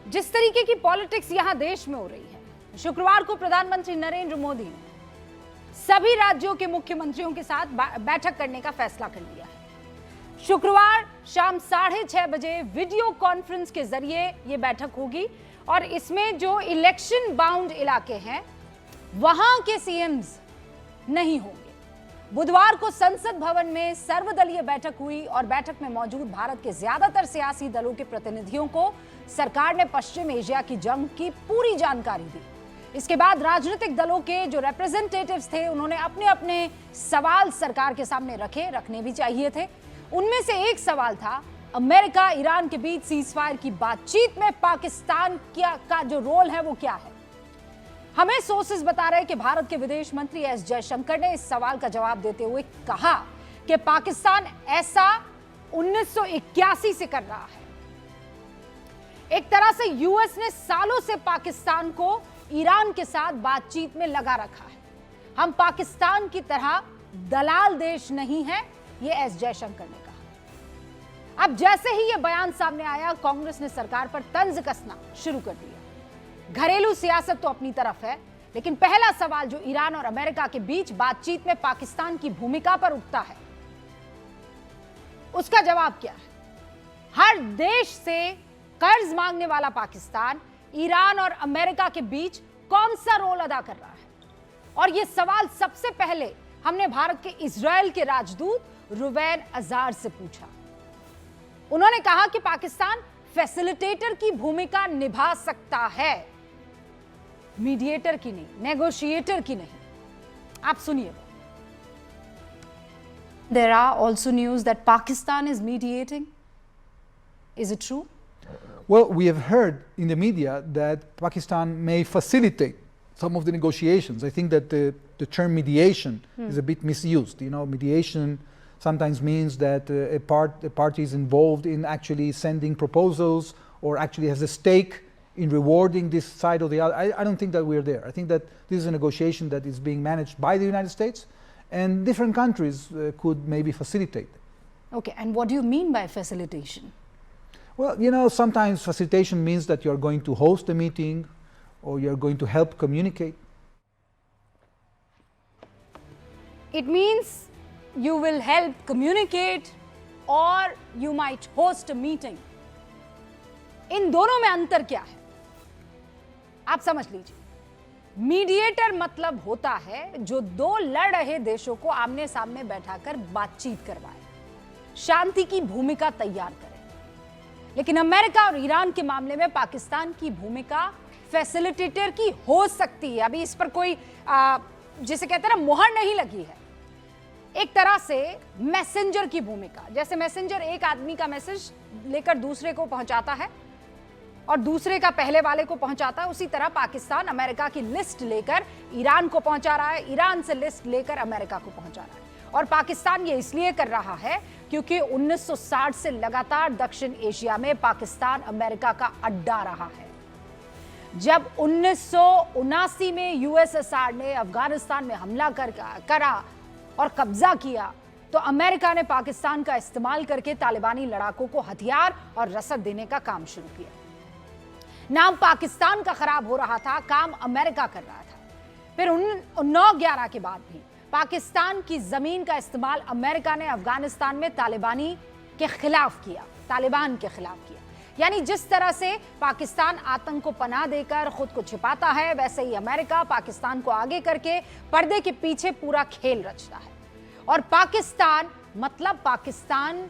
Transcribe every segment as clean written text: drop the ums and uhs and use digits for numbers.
जिस तरीके की पॉलिटिक्स यहां देश में हो रही है, शुक्रवार को प्रधानमंत्री नरेंद्र मोदी ने सभी राज्यों के मुख्यमंत्रियों के साथ बैठक करने का फैसला कर लिया है। शुक्रवार शाम 6:30 बजे वीडियो कॉन्फ्रेंस के जरिए यह बैठक होगी और इसमें जो इलेक्शन बाउंड इलाके हैं वहां के सीएम्स नहीं होंगे। बुधवार को संसद भवन में सर्वदलीय बैठक हुई और बैठक में मौजूद भारत के ज्यादातर सियासी दलों के प्रतिनिधियों को सरकार ने पश्चिम एशिया की जंग की पूरी जानकारी दी। इसके बाद राजनीतिक दलों के जो रिप्रेजेंटेटिव्स थे उन्होंने अपने अपने सवाल सरकार के सामने रखने भी चाहिए थे। उनमें से एक सवाल था अमेरिका ईरान के बीच सीजफायर की बातचीत में पाकिस्तान का जो रोल है वो क्या है। हमें सोर्सेज बता रहे हैं कि भारत के विदेश मंत्री एस जयशंकर ने इस सवाल का जवाब देते हुए कहा कि पाकिस्तान ऐसा 1981 से कर रहा है। एक तरह से यूएस ने सालों से पाकिस्तान को ईरान के साथ बातचीत में लगा रखा है। हम पाकिस्तान की तरह दलाल देश नहीं है, यह एस जयशंकर ने कहा। अब जैसे ही यह बयान सामने आया, कांग्रेस ने सरकार पर तंज कसना शुरू कर दिया। घरेलू सियासत तो अपनी तरफ है, लेकिन पहला सवाल जो ईरान और अमेरिका के बीच बातचीत में पाकिस्तान की भूमिका पर उठता है, उसका जवाब क्या है? हर देश से कर्ज मांगने वाला पाकिस्तान ईरान और अमेरिका के बीच कौन सा रोल अदा कर रहा है? और यह सवाल सबसे पहले हमने भारत के इजराइल के राजदूत रुवैन अजार से पूछा। उन्होंने कहा कि पाकिस्तान फैसिलिटेटर की भूमिका निभा सकता है, मीडिएटर की नहीं, नेगोशिएटर की नहीं। आप सुनिए। There are also news that Pakistan is mediating. Is it true? Well, we have heard in the media that Pakistan may facilitate some of the negotiations. I think that the term mediation is a bit misused. You know, mediation sometimes means that a party is involved in actually sending proposals or actually has a stake in rewarding this side or the other. I don't think that we're there. I think that this is a negotiation that is being managed by the United States, and different countries could maybe facilitate. Okay, and what do you mean by facilitation? Well, you know, sometimes facilitation means that you're going to host a meeting or you're going to help communicate. It means you will help communicate or you might host a meeting. इन दोनों में अंतर क्या है आप समझ लीजिए। Mediator मतलब होता है जो दो लड़ रहे देशों को आमने सामने बैठाकर बातचीत करवाए, शांति की भूमिका तैयार करे। लेकिन अमेरिका और ईरान के मामले में पाकिस्तान की भूमिका फैसिलिटेटर की हो सकती है। अभी इस पर कोई जिसे कहते हैं ना मोहर नहीं लगी है। एक तरह से मैसेंजर की भूमिका, जैसे मैसेंजर एक आदमी का मैसेज लेकर दूसरे को पहुंचाता है और दूसरे का पहले वाले को पहुंचाता है, उसी तरह पाकिस्तान अमेरिका की लिस्ट लेकर ईरान को पहुंचा रहा है, ईरान से लिस्ट लेकर अमेरिका को पहुंचा रहा है। और पाकिस्तान ये इसलिए कर रहा है क्योंकि 1960 से लगातार दक्षिण एशिया में पाकिस्तान अमेरिका का अड्डा रहा है। जब 1979 में यूएसएसआर ने अफगानिस्तान में हमला करा और कब्जा किया, तो अमेरिका ने पाकिस्तान का इस्तेमाल करके तालिबानी लड़ाकों को हथियार और रसद देने का काम शुरू किया। नाम पाकिस्तान का खराब हो रहा था, काम अमेरिका कर रहा था। फिर 9/11 के बाद भी पाकिस्तान की जमीन का इस्तेमाल अमेरिका ने अफगानिस्तान में तालिबान के खिलाफ किया। यानी जिस तरह से पाकिस्तान आतंक को पनाह देकर खुद को छिपाता है, वैसे ही अमेरिका पाकिस्तान को आगे करके पर्दे के पीछे पूरा खेल रचता है। और पाकिस्तान मतलब पाकिस्तान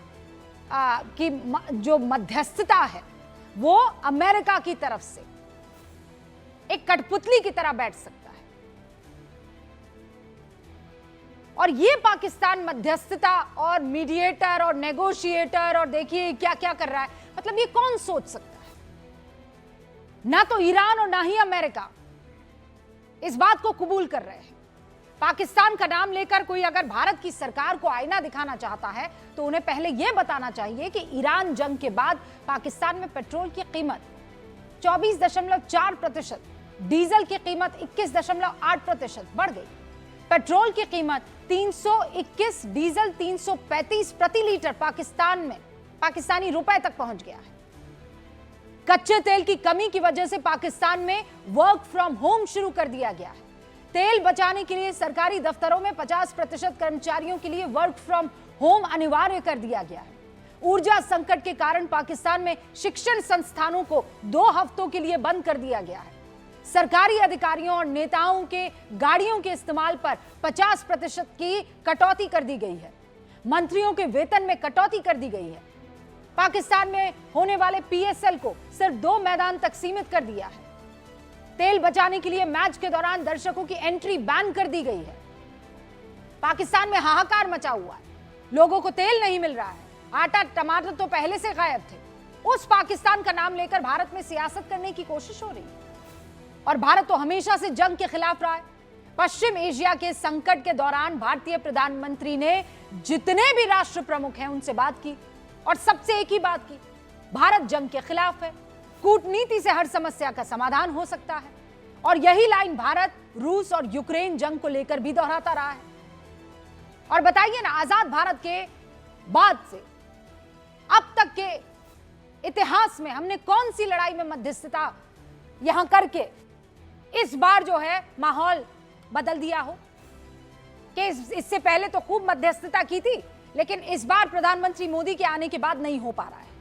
की जो मध्यस्थता है वो अमेरिका की तरफ से एक कठपुतली की तरह बैठ सकता है। और ये पाकिस्तान मध्यस्थता और मीडिएटर और नेगोशिएटर और देखिए क्या क्या कर रहा है, मतलब ये कौन सोच सकता है? ना तो ईरान और ना ही अमेरिका इस बात को कबूल कर रहे हैं। पाकिस्तान का नाम लेकर कोई अगर भारत की सरकार को आईना दिखाना चाहता है तो उन्हें पहले यह बताना चाहिए कि ईरान जंग के बाद पाकिस्तान में पेट्रोल की कीमत 24.4%, डीजल की कीमत 21.8% बढ़ गई। पेट्रोल की कीमत 321, डीजल 335 प्रति लीटर पाकिस्तान में पाकिस्तानी रुपए तक पहुंच गया है। कच्चे तेल की कमी की वजह से पाकिस्तान में वर्क फ्रॉम होम शुरू कर दिया गया है। तेल बचाने के लिए सरकारी दफ्तरों में 50% कर्मचारियों के लिए वर्क फ्रॉम होम अनिवार्य कर दिया गया है। ऊर्जा संकट के कारण पाकिस्तान में शिक्षण संस्थानों को 2 हफ्तों के लिए बंद कर दिया गया है। सरकारी अधिकारियों और नेताओं के गाड़ियों के इस्तेमाल पर 50% की कटौती कर दी गई है। मंत्रियों के वेतन में कटौती कर दी गई है। पाकिस्तान में होने वाले पीएसएल को सिर्फ 2 मैदान तक सीमित कर दिया है। तेल बचाने के लिए मैच के दौरान दर्शकों की एंट्री बैन कर दी गई है। पाकिस्तान में हाहाकार मचा हुआ है, लोगों को तेल नहीं मिल रहा है, आटा टमाटर तो पहले से गायब थे। उस पाकिस्तान का नाम लेकर भारत में सियासत करने की कोशिश हो रही है। और भारत तो हमेशा से जंग के खिलाफ रहा है। पश्चिम एशिया के संकट के दौरान भारतीय प्रधानमंत्री ने जितने भी राष्ट्र प्रमुख हैं उनसे बात की और सबसे एक ही बात की, भारत जंग के खिलाफ है, कूटनीति से हर समस्या का समाधान हो सकता है। और यही लाइन भारत रूस और यूक्रेन जंग को लेकर भी दोहराता रहा है। और बताइए ना, आजाद भारत के बाद से अब तक के इतिहास में हमने कौन सी लड़ाई में मध्यस्थता यहां करके इस बार जो है माहौल बदल दिया हो? कि इससे पहले तो खूब मध्यस्थता की थी, लेकिन इस बार प्रधानमंत्री मोदी के आने के बाद नहीं हो पा रहा है।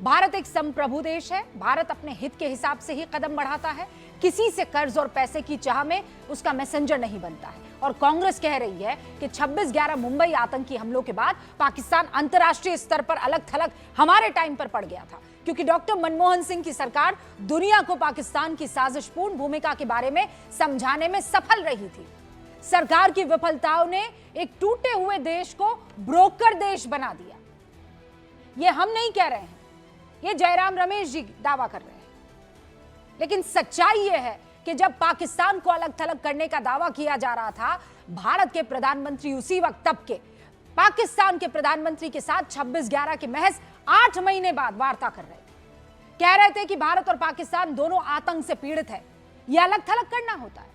भारत एक संप्रभु देश है। भारत अपने हित के हिसाब से ही कदम बढ़ाता है, किसी से कर्ज और पैसे की चाह में उसका मैसेंजर नहीं बनता है। और कांग्रेस कह रही है कि 26/11 मुंबई आतंकी हमलों के बाद पाकिस्तान अंतर्राष्ट्रीय स्तर पर अलग थलग हमारे टाइम पर पड़ गया था, क्योंकि डॉक्टर मनमोहन सिंह की सरकार दुनिया को पाकिस्तान की साजिशपूर्ण भूमिका के बारे में समझाने में सफल रही थी। सरकार की विफलताओं ने एक टूटे हुए देश को ब्रोकर देश बना दिया। यह हम नहीं कह रहे हैं, ये जयराम रमेश जी दावा कर रहे हैं। लेकिन सच्चाई यह है कि जब पाकिस्तान को अलग थलग करने का दावा किया जा रहा था, भारत के प्रधानमंत्री उसी वक्त तब के पाकिस्तान के प्रधानमंत्री के साथ 26/11 के महज 8 महीने बाद वार्ता कर रहे थे। कह रहे थे कि भारत और पाकिस्तान दोनों आतंक से पीड़ित है, यह अलग थलग करना होता है।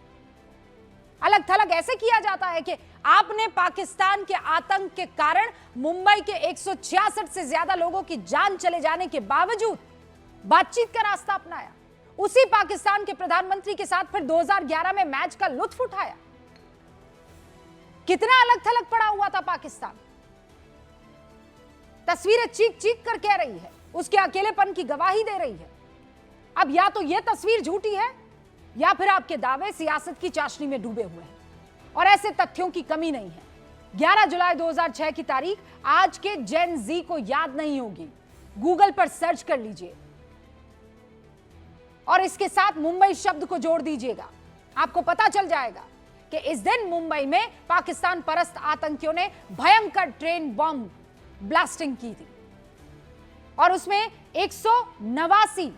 अलग थलग ऐसे किया जाता है कि आपने पाकिस्तान के आतंक के कारण मुंबई के 166 से ज्यादा लोगों की जान चले जाने के बावजूद बातचीत का रास्ता अपनाया, उसी पाकिस्तान के प्रधानमंत्री के साथ फिर 2011 में मैच का लुत्फ उठाया। कितना अलग थलग पड़ा हुआ था पाकिस्तान। तस्वीरें चीख चीख कर कह रही है, उसके अकेलेपन की गवाही दे रही है। अब या तो यह तस्वीर झूठी है या फिर आपके दावे सियासत की चाशनी में डूबे हुए हैं। और ऐसे तथ्यों की कमी नहीं है। 11 जुलाई 2006 की तारीख आज के जेन जी को याद नहीं होगी, गूगल पर सर्च कर लीजिए और इसके साथ मुंबई शब्द को जोड़ दीजिएगा। आपको पता चल जाएगा कि इस दिन मुंबई में पाकिस्तान परस्त आतंकियों ने भयंकर ट्रेन बॉम्ब ब्लास्टिंग की थी और उसमें 189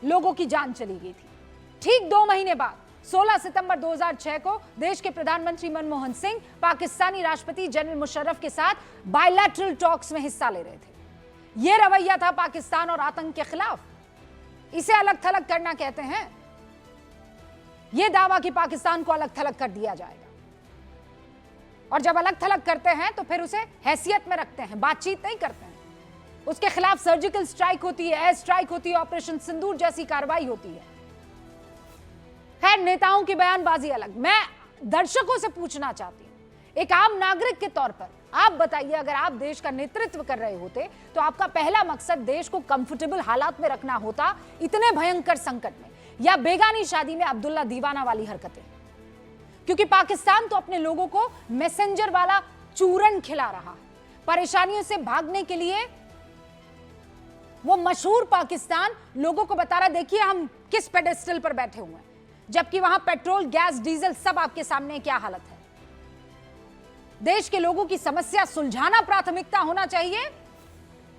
लोगों की जान चली गई थी। ठीक 2 महीने बाद 16 सितंबर 2006 को देश के प्रधानमंत्री मनमोहन सिंह पाकिस्तानी राष्ट्रपति जनरल मुशर्रफ के साथ बायलैटरल टॉक्स में हिस्सा ले रहे थे। यह रवैया था पाकिस्तान और आतंक के खिलाफ। इसे अलग थलग करना कहते हैं। यह दावा कि पाकिस्तान को अलग थलग कर दिया जाएगा, और जब अलग थलग करते हैं तो फिर उसे हैसियत में रखते हैं, बातचीत नहीं करते हैं। उसके खिलाफ सर्जिकल स्ट्राइक होती है, एयर स्ट्राइक होती है, ऑपरेशन सिंदूर जैसी कार्रवाई होती है। खैर, नेताओं की बयानबाजी अलग। मैं दर्शकों से पूछना चाहती हूं, एक आम नागरिक के तौर पर आप बताइए, अगर आप देश का नेतृत्व कर रहे होते तो आपका पहला मकसद देश को कंफर्टेबल हालात में रखना होता इतने भयंकर संकट में, या बेगानी शादी में अब्दुल्ला दीवाना वाली हरकतें? क्योंकि पाकिस्तान तो अपने लोगों को मैसेंजर वाला चूरन खिला रहा है। परेशानियों से भागने के लिए वो मशहूर पाकिस्तान लोगों को बता रहा, देखिए हम किस पेडेस्टल पर बैठे हुए हैं, जबकि वहां पेट्रोल, गैस, डीजल सब आपके सामने क्या हालत है। देश के लोगों की समस्या सुलझाना प्राथमिकता होना चाहिए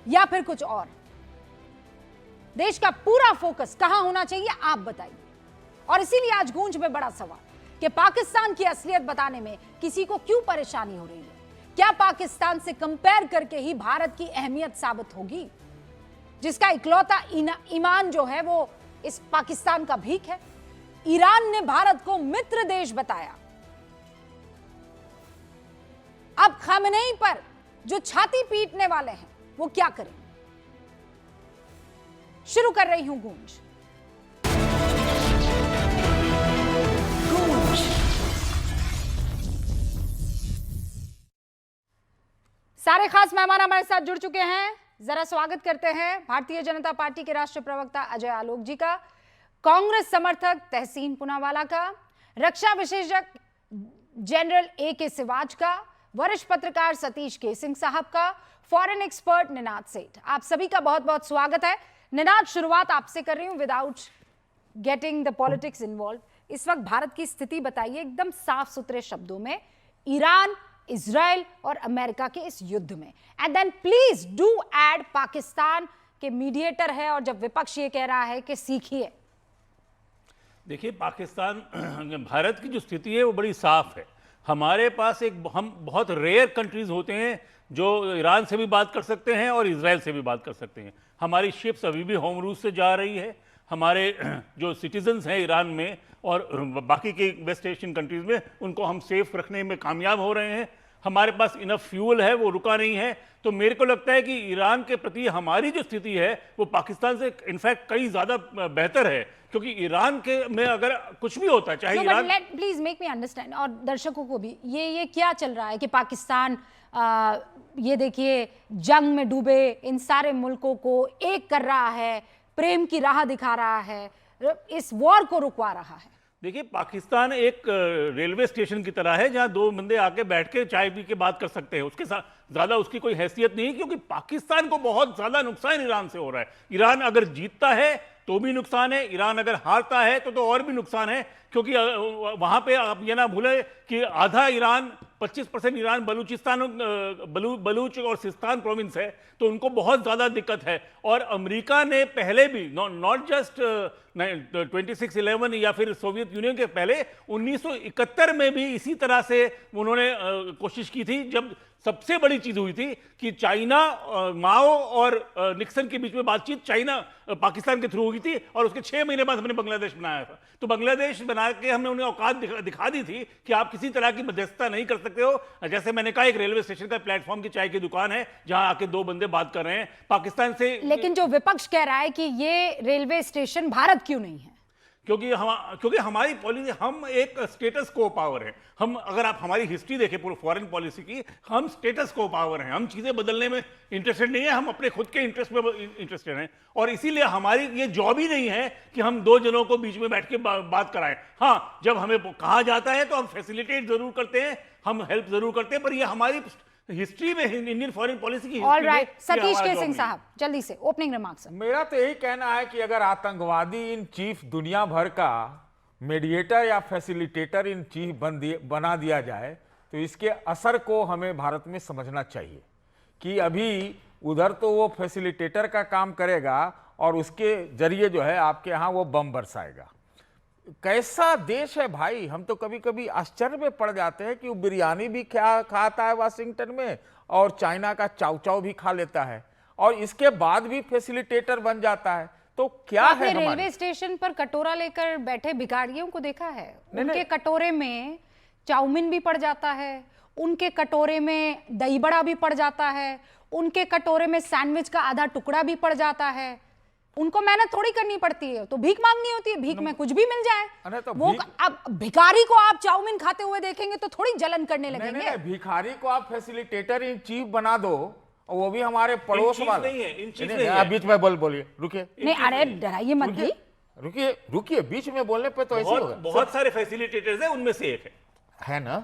या फिर कुछ और? देश का पूरा फोकस कहां होना चाहिए, आप बताइए। और इसीलिए आज गूंज में बड़ा सवाल कि पाकिस्तान की असलियत बताने में किसी को क्यों परेशानी हो रही है? क्या पाकिस्तान से कंपेयर करके ही भारत की अहमियत साबित होगी, जिसका इकलौता ईमान जो है वो इस पाकिस्तान का भीख है? ईरान ने भारत को मित्र देश बताया। अब खामेनेई पर जो छाती पीटने वाले हैं वो क्या करें? शुरू कर रही हूं गूंज। सारे खास मेहमान हमारे साथ जुड़ चुके हैं। जरा स्वागत करते हैं भारतीय जनता पार्टी के राष्ट्रीय प्रवक्ता अजय आलोक जी का, कांग्रेस समर्थक तहसीन पूनावाला का, रक्षा विशेषज्ञ जनरल ए.के. सिवाच का, वरिष्ठ पत्रकार सतीश के सिंह साहब का, फॉरेन एक्सपर्ट निनाद सेठ। आप सभी का बहुत बहुत स्वागत है। निनाद, शुरुआत आपसे कर रही हूं without getting the politics involve. इस वक्त भारत की स्थिति बताइए एकदम साफ सुथरे शब्दों में, ईरान, इजराइल और अमेरिका के इस युद्ध में। And then please do add Pakistan के मीडिएटर है, और जब विपक्ष ये कह रहा है कि सीखिए। देखिए, पाकिस्तान भारत की जो स्थिति है वो बड़ी साफ है। हमारे पास हम बहुत रेयर कंट्रीज होते हैं जो ईरान से भी बात कर सकते हैं और इजराइल से भी बात कर सकते हैं। हमारी शिप्स अभी भी होम रूट से जा रही है। हमारे जो सिटीजन्स हैं ईरान में और बाकी के वेस्ट एशियन कंट्रीज में, उनको हम सेफ रखने में कामयाब हो रहे हैं। हमारे पास इनफ फ्यूल है, वो रुका नहीं है। तो मेरे को लगता है कि ईरान के प्रति हमारी जो स्थिति है वो पाकिस्तान से इनफैक्ट कई ज़्यादा बेहतर है, क्योंकि ईरान के में अगर कुछ भी होता है, चाहे Iran. Please make me understand, और दर्शकों को भी, ये क्या चल रहा है कि पाकिस्तान ये देखिए जंग में डूबे इन सारे मुल्कों को एक कर रहा है, प्रेम की राह दिखा रहा है, इस वॉर को रुकवा रहा है। देखिए, पाकिस्तान एक रेलवे स्टेशन की तरह है जहां दो बंदे आके बैठ के चाय पी के बात कर सकते हैं। उसके साथ ज्यादा उसकी कोई हैसियत नहीं, क्योंकि पाकिस्तान को बहुत ज्यादा नुकसान ईरान से हो रहा है। ईरान अगर जीतता है तो भी नुकसान है, ईरान अगर हारता है तो और भी नुकसान है, क्योंकि वहां पे आप ये ना भूले कि आधा ईरान, 25% ईरान बलूच और सिस्तान प्रोविंस है, तो उनको बहुत ज़्यादा दिक्कत है। और अमेरिका ने पहले भी नॉट जस्ट 26/11 या फिर सोवियत यूनियन के पहले 1971 में भी इसी तरह से उन्होंने कोशिश की थी, जब सबसे बड़ी चीज हुई थी कि चाइना, माओ और निक्सन के बीच में बातचीत चाइना पाकिस्तान के थ्रू हुई थी, और उसके 6 महीने बाद हमने बांग्लादेश बनाया था। तो बांग्लादेश बना के हमने उन्हें औकात दिखा दी थी कि आप किसी तरह की मध्यस्थता नहीं कर सकते हो। जैसे मैंने कहा, एक रेलवे स्टेशन का प्लेटफॉर्म की चाय की दुकान है जहां आके दो बंदे बात कर रहे हैं पाकिस्तान से। लेकिन जो विपक्ष कह रहा है कि ये रेलवे स्टेशन भारत क्यों नहीं है? क्योंकि हमारी पॉलिसी, हम एक स्टेटस को पावर है। हम, अगर आप हमारी हिस्ट्री देखें पूरी फॉरेन पॉलिसी की, हम स्टेटस को पावर हैं। हम चीजें बदलने में इंटरेस्टेड नहीं है, हम अपने खुद के इंटरेस्ट में इंटरेस्टेड हैं। और इसीलिए हमारी ये जॉब ही नहीं है कि हम दो जनों को बीच में बैठ के बात कराएं। हाँ, जब हमें कहा जाता है तो हम फैसिलिटेट जरूर करते हैं, हम हेल्प जरूर करते हैं, पर ये हमारी हिस्ट्री में, इंडियन फॉरेन पॉलिसी की ऑल राइट, सतीश के सिंह साहब जल्दी से ओपनिंग रिमार्क्स। मेरा तो यही कहना है कि अगर आतंकवादी इन चीफ दुनिया भर का मीडिएटर या फैसिलिटेटर इन चीफ बना दिया जाए, तो इसके असर को हमें भारत में समझना चाहिए कि अभी उधर तो वो फैसिलिटेटर का काम करेगा और उसके जरिए जो है आपके यहाँ वो बम बरसाएगा। कैसा देश है भाई! हम तो कभी कभी आश्चर्य में पड़ जाते हैं कि वो बिरयानी भी खाता है वाशिंगटन में, और चाइना का चाउ चाउ भी खा लेता है, और इसके बाद भी फैसिलिटेटर बन जाता है। तो क्या है? रेलवे स्टेशन पर कटोरा लेकर बैठे भिखारियों को देखा है? उनके कटोरे में चाउमीन भी पड़ जाता है, उनके कटोरे में दही बड़ा भी पड़ जाता है, उनके कटोरे में सैंडविच का आधा टुकड़ा भी पड़ जाता है। उनको मेहनत थोड़ी करनी पड़ती है, तो भीख मांगनी होती है, भीख में कुछ भी मिल जाए। तो वो अब भिखारी को आप चाउमीन खाते हुए देखेंगे तो थोड़ी जलन करने लगेंगे। नहीं, भिखारी को आप फैसिलिटेटर इन चीफ बना दो, और वो भी हमारे पड़ोस वाला नहीं है, इन चीफ नहीं है। बीच में बोलिए, रुकिए। नहीं, अरे डराइए मत भी, रुकिए, बीच में बोलने पे तो ऐसे होगा। बहुत सारे फैसिलिटेटर्स हैं, उनमें से एक है ना?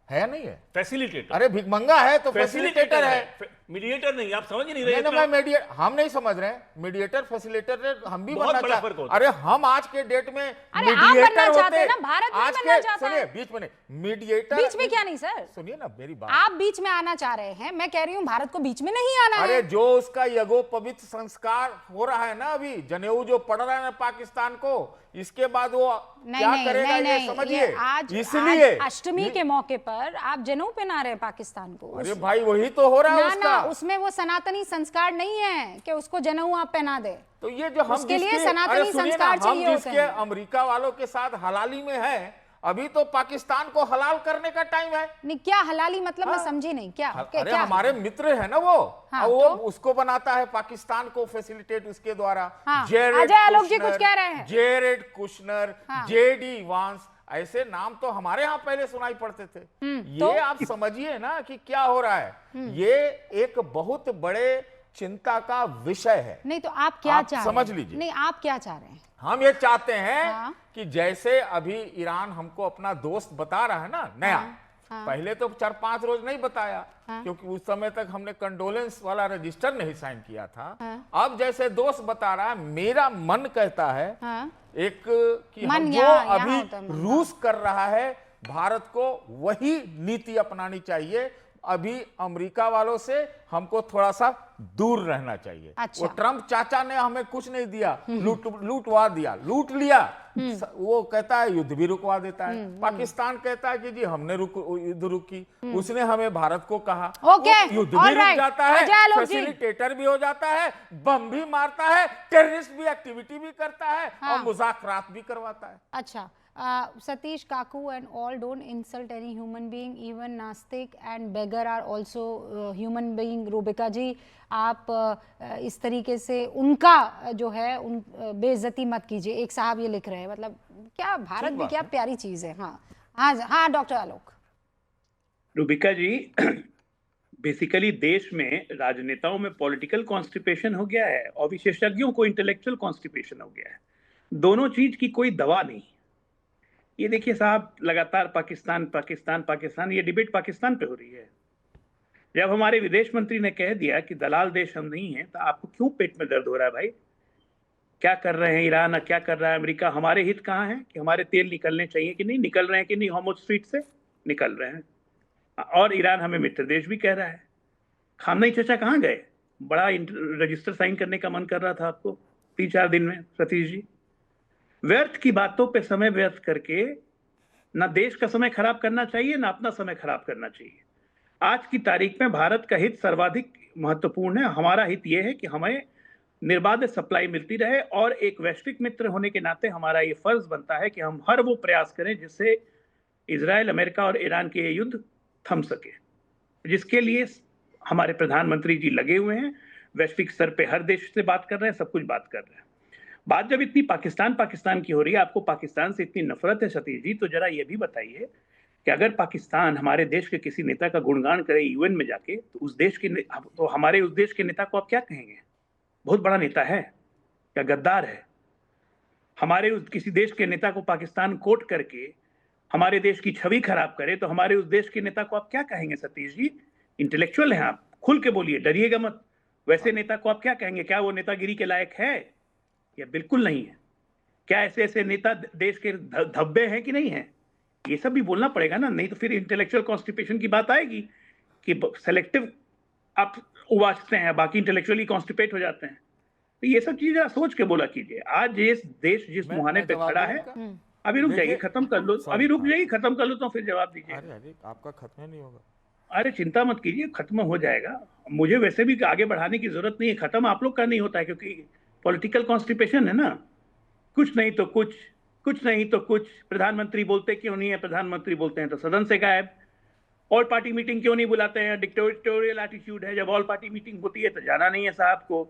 है नहीं है फैसिलिटेटर? अरे भिखमंगा है तो फैसिलिटेटर है, मीडिएटर नहीं। आप समझ नहीं रहे। मैं मीडिएटर, हम नहीं समझ रहे। मीडिएटर फैसिलिटेटर हम भी बनना चाहते हैं। अरे हम आज के डेट में मीडिएटर होते हैं ना, भारत में बनना चाहते हैं। बीच में नहीं, मीडिएटर बीच में क्या नहीं सर, सुनिए ना मेरी बात। आप बीच में आना चाह रहे हैं, मैं कह रही हूँ भारत को बीच में नहीं आना है। अरे जो उसका यज्ञोपवीत संस्कार हो रहा है ना, अभी जनेऊ जो पड़ रहा है ना पाकिस्तान को, इसके बाद वो क्या करेगा ये समझिए। इसलिए अष्टमी के मौके पर आप जनेऊ पहना रहे पाकिस्तान को। अरे भाई वही तो हो रहा है उसका। उसमें वो सनातनी संस्कार नहीं है कि उसको जनेऊ आप पहना दे। तो ये जो हम उसके लिए सनातनी संस्कार चाहिए होते हैं। जिसके अमेरिका वालों के साथ हलाली में है, अभी तो पाकिस्तान को हलाल करने का टाइम है। नहीं, क्या हलाली मतलब? मैं समझी नहीं क्या। अरे क्या हमारे मित्र है ना वो, हाँ, वो तो? उसको बनाता है पाकिस्तान को फैसिलिटेट उसके द्वारा। हाँ, जेरेड अजय आलोक जी कुशनर, कुछ कह रहे हैं। जेरेड कुशनर, हाँ। जेडी वांस, ऐसे नाम तो हमारे यहाँ पहले सुनाई पड़ते थे। ये तो? आप समझिए ना कि क्या हो रहा है। ये एक बहुत बड़े चिंता का विषय है। नहीं तो आप क्या आप चाह रहे हैं? समझ लीजिए। नहीं, आप क्या चाह रहे हैं? हम ये चाहते हैं हाँ। कि जैसे अभी ईरान हमको अपना दोस्त बता रहा है ना नया, हाँ। पहले तो 4-5 रोज नहीं बताया, हाँ। क्योंकि उस समय तक हमने कंडोलेंस वाला रजिस्टर नहीं साइन किया था। हाँ। अब जैसे दोस्त बता रहा है, मेरा मन कहता है हाँ। एक कि मन हम जो यहाँ अभी होता है मन। रूस कर रहा है, भारत को वही नीति अपनानी चाहिए। अभी अमेरिका वालों से हमको थोड़ा सा दूर रहना चाहिए। अच्छा। वो ट्रंप चाचा ने हमें कुछ नहीं दिया, लूटवा दिया, लूट लिया। वो कहता है युद्ध भी रुकवा देता है। पाकिस्तान कहता है कि जी हमने युद्ध रुकी, उसने हमें भारत को कहा। ओके, वो युद्ध भी ऑल रुक राइट। जाता है, अजय आलोक जी। फैसिलिटेटर भी हो जाता है, बम भी मारता है, टेररिस्ट भी एक्टिविटी भी करता है, हाँ। और मुज़ाकरात भी करवाता है। अच्छा, Satish Kaku and all don't insult any human being, even Nastik and beggar are also human being. Rubika जी, आप इस तरीके से उनका जो है उन बेइज्जती मत कीजिए। एक साहब ये लिख रहे हैं, मतलब क्या भारत भी क्या प्यारी चीज है। हाँ हाँ हाँ, डॉक्टर आलोक। रूबिका जी, बेसिकली देश में राजनेताओं में पॉलिटिकल कॉन्स्टिपेशन हो गया है और विशेषज्ञों को इंटेलेक्चुअल कॉन्स्टिपेशन हो गया है। दोनों चीज की कोई दवा नहीं। ये देखिए साहब, लगातार पाकिस्तान पाकिस्तान पाकिस्तान, ये डिबेट पाकिस्तान पे हो रही है। जब हमारे विदेश मंत्री ने कह दिया कि दलाल देश हम नहीं हैं, तो आपको क्यों पेट में दर्द हो रहा है भाई? क्या कर रहे हैं ईरान, क्या कर रहा है अमेरिका? हमारे हित कहाँ हैं कि हमारे तेल निकलने चाहिए कि नहीं निकल रहे हैं, कि नहीं हॉर्मुज़ स्ट्रीट से निकल रहे हैं? और ईरान हमें मित्र देश भी कह रहा है। खामनेई चाचा कहाँ गए? बड़ा रजिस्टर साइन करने का मन कर रहा था आपको 3-4 दिन में। सतीश जी, व्यर्थ की बातों पे समय व्यर्थ करके ना देश का समय खराब करना चाहिए, ना अपना समय खराब करना चाहिए। आज की तारीख में भारत का हित सर्वाधिक महत्वपूर्ण है। हमारा हित यह है कि हमें निर्बाध सप्लाई मिलती रहे, और एक वैश्विक मित्र होने के नाते हमारा ये फर्ज बनता है कि हम हर वो प्रयास करें जिससे इजराइल, अमेरिका और ईरान के ये युद्ध थम सके, जिसके लिए हमारे प्रधानमंत्री जी लगे हुए हैं। वैश्विक स्तर पे हर देश से बात कर रहे हैं, सब कुछ बात कर रहे हैं। बात जब इतनी पाकिस्तान पाकिस्तान की हो रही है, आपको पाकिस्तान से इतनी नफरत है सतीश जी, तो जरा ये भी बताइए कि अगर पाकिस्तान हमारे देश के किसी नेता का गुणगान करे यूएन में जाके, तो उस देश के तो हमारे उस देश के नेता को आप क्या कहेंगे? बहुत बड़ा नेता है या गद्दार है? हमारे उस किसी देश के नेता को पाकिस्तान कोट करके हमारे देश की छवि खराब करे, तो हमारे उस देश के नेता को आप क्या कहेंगे? सतीश जी, इंटेलेक्चुअल हैं आप, खुल के बोलिए, डरिएगा मत। वैसे नेता को आप क्या कहेंगे? क्या वो नेतागिरी के लायक है या बिल्कुल नहीं है? क्या ऐसे ऐसे नेता देश के धब्बे हैं कि नहीं है? ये सब भी बोलना पड़ेगा ना, नहीं तो फिर इंटेलेक्चुअल कॉन्स्टिपेशन की बात आएगी कि सेलेक्टिव आप उबाचते हैं, बाकी इंटेलेक्चुअली कॉन्स्टिपेट हो जाते हैं। तो ये सब चीजें सोच के बोला कीजिए। आज ये देश जिस मुहाने पे खड़ा है, अभी रुक जाइए, खत्म कर लो, अभी रुक जाइए, खत्म कर लो तो फिर जवाब दीजिए। अरे आपका खत्म नहीं होगा। अरे चिंता मत कीजिए, खत्म हो जाएगा। मुझे वैसे भी आगे बढ़ाने की जरूरत नहीं है, खत्म आप लोग का नहीं होता है, क्योंकि पॉलिटिकल कॉन्स्टिपेशन है ना। कुछ नहीं तो कुछ, कुछ नहीं तो कुछ। प्रधानमंत्री बोलते क्यों नहीं है? प्रधानमंत्री बोलते हैं तो सदन से गायब। ऑल पार्टी मीटिंग क्यों नहीं बुलाते हैं? डिक्टेटोरियल एटीट्यूड है, जब ऑल पार्टी मीटिंग होती है तो जाना नहीं है साहब को।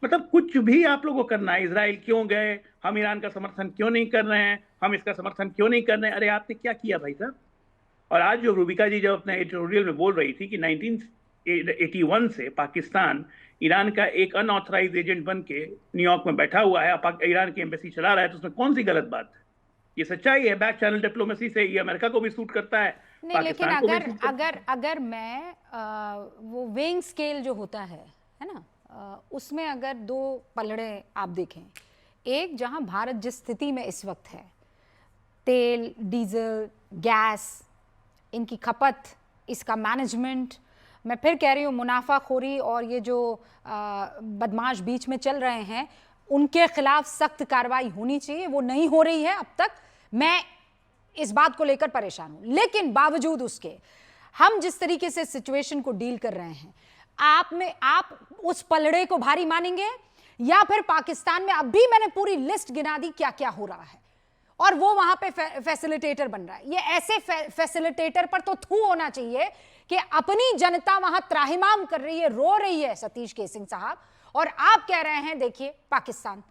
मतलब कुछ भी आप लोगों को करना है। इजराइल क्यों गए? हम ईरान का समर्थन क्यों नहीं कर रहे हैं? हम इसका समर्थन क्यों नहीं कर रहे हैं? अरे आपने क्या किया भाई साहब? और आज जो रूबिका जी जब अपने एडिटोरियल में बोल रही थी कि 1981 से पाकिस्तान ईरान का एक अनऑथराइज एजेंट बन के न्यूयॉर्क में बैठा हुआ है, ईरान की एम्बेसी चला रहा है, तो उसमें कौन सी गलत बात है? ये सच्चाई है। बैक चैनल डिप्लोमेसी से ये अमेरिका को भी सूट करता है, नहीं, लेकिन पाकिस्तान को भी सूट करता है। अगर मैं वो वेइंग स्केल जो होता है ना, उसमें अगर दो पलड़े आप देखें, एक जहां भारत जिस स्थिति में इस वक्त है, तेल, डीजल, गैस, इनकी खपत, इसका मैनेजमेंट, मैं फिर कह रही हूँ मुनाफाखोरी और ये जो बदमाश बीच में चल रहे हैं, उनके खिलाफ सख्त कार्रवाई होनी चाहिए। वो नहीं हो रही है अब तक। मैं इस बात को लेकर परेशान हूं, लेकिन बावजूद उसके हम जिस तरीके से सिचुएशन को डील कर रहे हैं, आप उस पलड़े को भारी मानेंगे या फिर पाकिस्तान में? अभी मैंने पूरी लिस्ट गिना दी क्या क्या हो रहा है, और वो वहां पे फैसिलिटेटर बन रहा है। ये ऐसे फैसिलिटेटर पर तो थू होना चाहिए कि अपनी जनता वहां त्राहिमाम कर रही है, रो रही है सतीश केसिंग साहब, और आप कह रहे हैं देखिए पाकिस्तान।